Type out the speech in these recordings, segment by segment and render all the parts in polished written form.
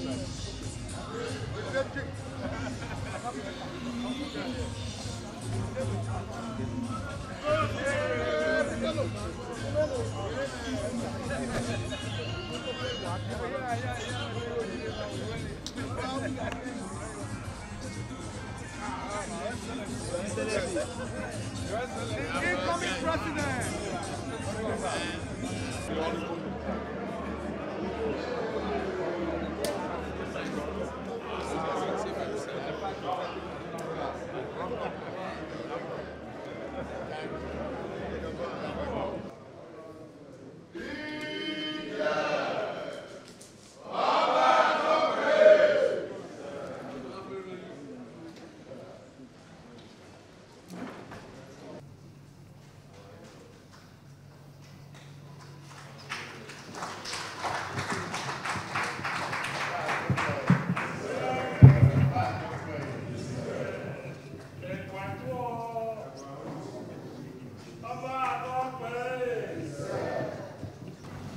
Incoming president.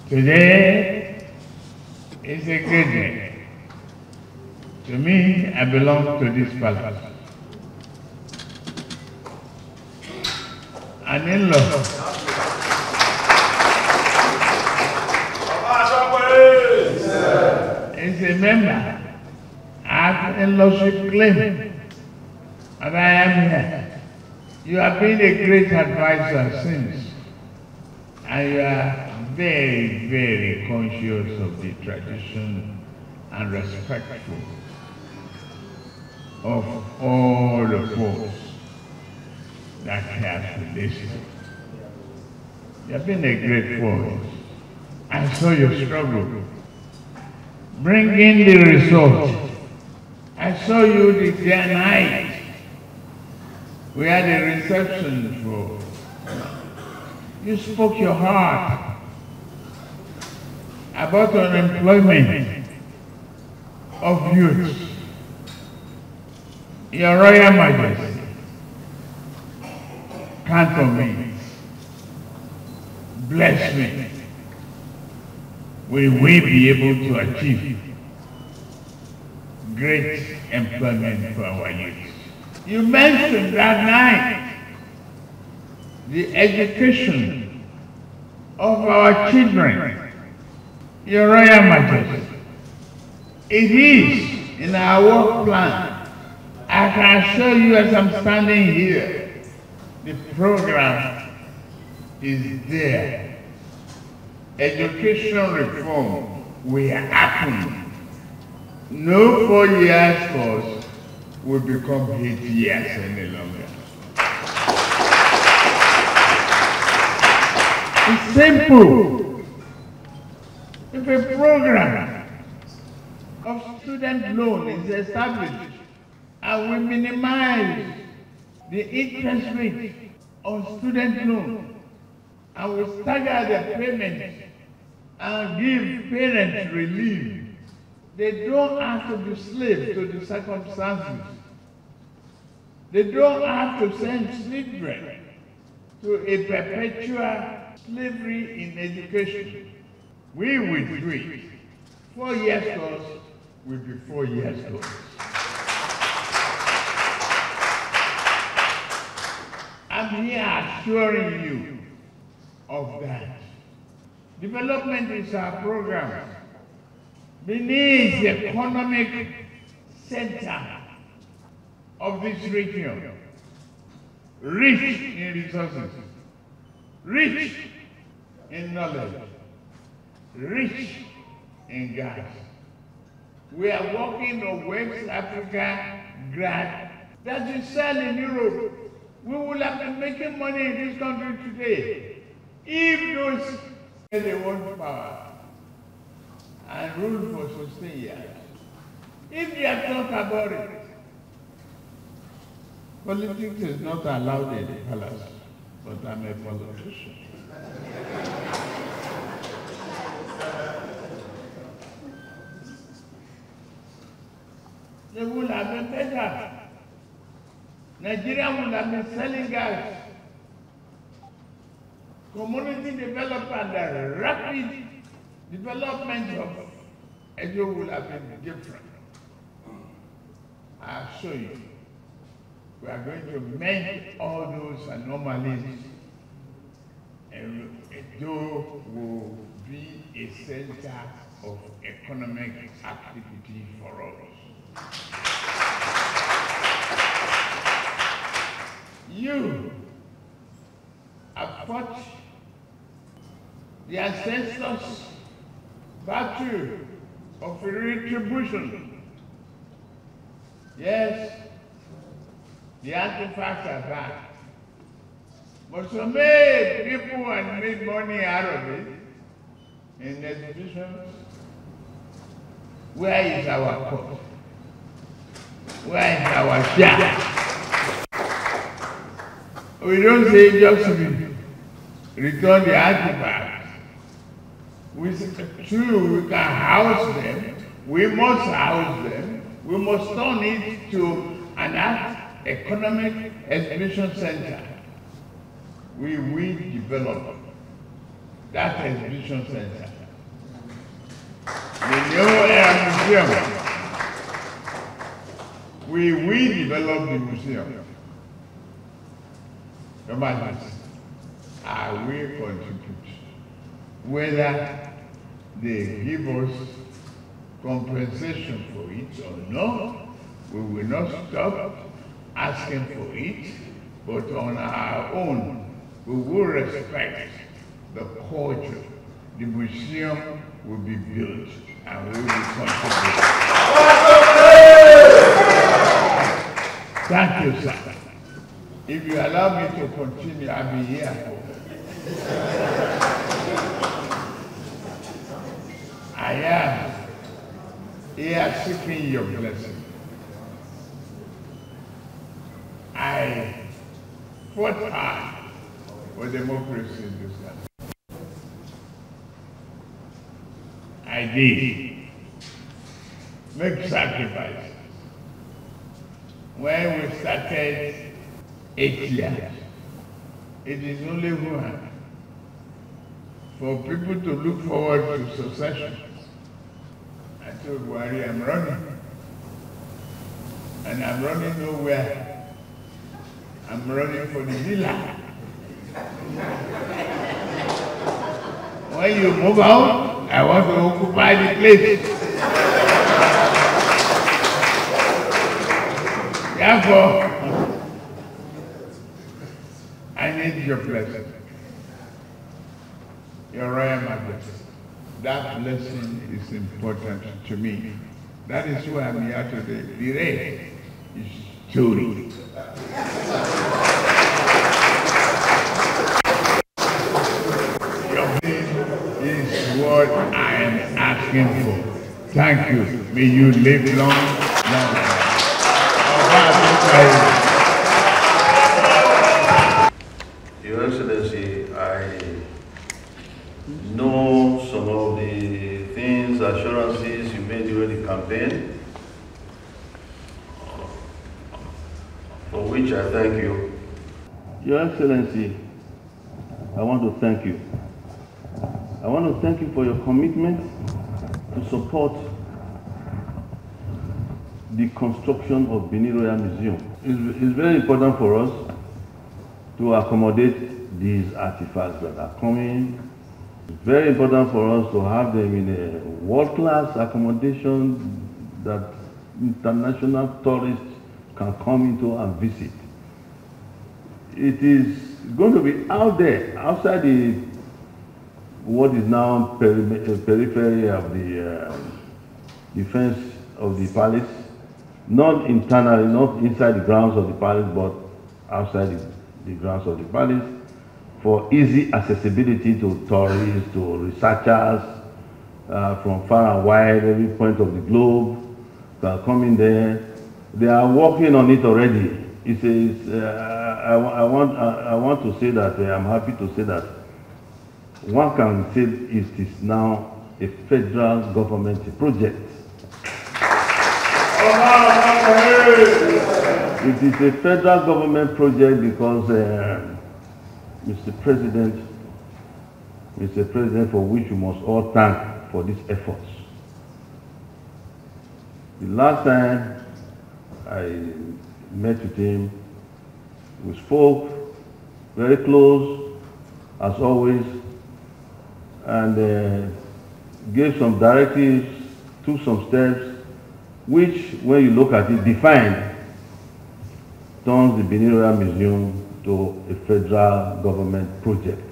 Today is a great day. To me, I belong to this palace. An in-law. Is a member. I have in-lawship claim. And I am here. You have been a great advisor since. And you are very, very conscious of the tradition and respectful of all the folks that have to listen. You have been a great force. I saw your struggle. Bring in the result. I saw you the day night. We had a reception for. You spoke your heart about unemployment of youth. Your Royal Majesty, count on me, bless me. Will we be able to achieve great employment for our youth? You mentioned that night the education of our children. Your Royal Majesty, it is in our work plan. I can assure you as I'm standing here, the program is there. Education reform will happen. No 4 years course will become 8 years any longer. It's simple. If a program of student loan is established and we minimize the interest rate on student loan and we stagger the payment and give parents relief, they don't have to be slaves to the circumstances. They don't have to send children to a perpetual slavery in education. We will do it. 4 years course will be 4 years course. I'm here assuring you of that. Development is our program. Benin is the economic center of this region. Rich in resources, rich in knowledge, rich in gas. We are working on West Africa grant that is sell in Europe. We will have been making money in this country today if those they want power and rule for 16 years. If they have thought about it, politics is not allowed in the palace, but I'm a politician. They would have been better. Nigeria would have been selling gas. Community development and the rapid development of it would have been different. I assure you, we are going to mend all those anomalies, and Edo will be a center of economic activity for us. You have fought the ancestors' battle of retribution. Yes, the artifacts are back. But some made people and made money out of it in exhibitions. Where is our cost? Where is our share? We don't say just return the artifacts. We can house them. We must house them. We must turn it to an art economic exhibition center. We will develop that exhibition center. The new museum. We will develop the museum. Your Majesty, I will contribute. Whether they give us compensation for it or not, we will not stop asking for it, but on our own, we will respect the culture. The museum will be built and we will contribute. Thank you, sir. If you allow me to continue, I'll be here for. I am here seeking your blessing. I fought hard for democracy in this country. I did make sacrifices. When we started 8 years, it is only one for people to look forward to succession. I told Buhari, I'm running. And I'm running nowhere. I'm running for the villa. When you move out, I want to occupy the place. Therefore, I need your blessing. Your Royal Majesty. That blessing is important to me. That is why I'm here today. The rest is story. Your name is what I am asking for. Thank you. May you live long. Your Excellency, I know some of the things, assurances you made during the campaign, for which I thank you. Your Excellency, I want to thank you. I want to thank you for your commitment to support the construction of Benin Royal Museum. It's very important for us to accommodate these artifacts that are coming. It's very important for us to have them in a world-class accommodation that international tourists can come into and visit. It is going to be out there, outside what is now periphery of the defense of the palace. Not internally, not inside the grounds of the palace, but outside the grounds of the palace, for easy accessibility to tourists, to researchers from far and wide, every point of the globe can come in there. They are working on it already. I want to say that I'm happy to say that one can say it is now a federal government project. It is a federal government project because Mr. President, for which we must all thank for these efforts. The last time I met with him, we spoke very close, as always, and gave some directives, took some steps, which, when you look at it, defined, turns the Benin Royal Museum to a federal government project.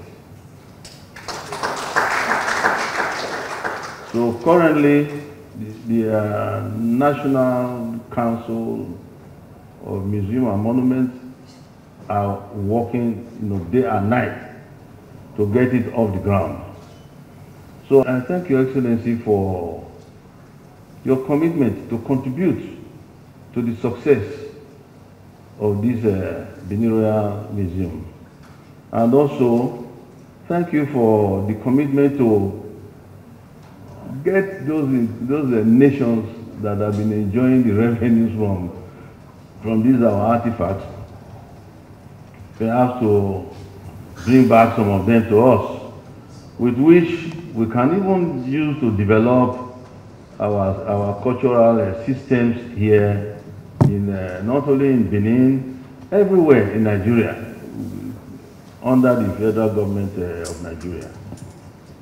So currently, the National Council of Museum and Monuments are working, day and night to get it off the ground. So I thank Your Excellency for your commitment to contribute to the success of this Benin Royal Museum. And also, thank you for the commitment to get those nations that have been enjoying the revenues from these our artifacts, perhaps to bring back some of them to us, with which we can even use to develop our cultural systems here, in not only in Benin, everywhere in Nigeria, under the federal government of Nigeria.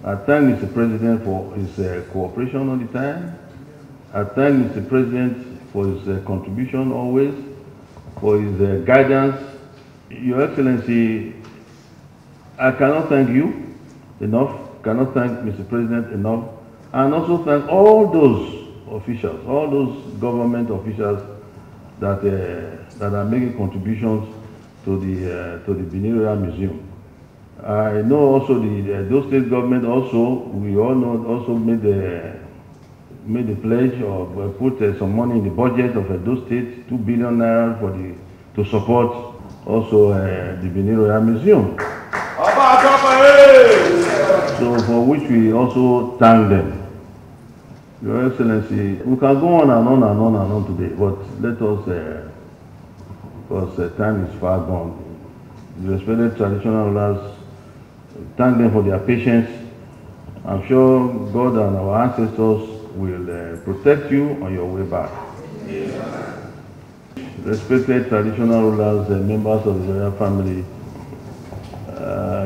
I thank Mr. President for his cooperation all the time. I thank Mr. President for his contribution always, for his guidance. Your Excellency, I cannot thank you enough, cannot thank Mr. President enough, and also thank all those officials, all those government officials that are making contributions to the Benin Royal Museum. I know also those state government also, we all know, also made the pledge of put some money in the budget of those states, 2 billion naira to support also the Benin Royal Museum. So for which we also thank them. Your Excellency, we can go on and on and on and on today, but let us, because time is far gone. The respected traditional rulers, thank them for their patience. I'm sure God and our ancestors will protect you on your way back. Respected traditional rulers and members of the royal family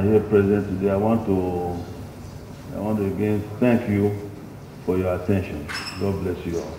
here present today, I want to again thank you for your attention. God bless you all.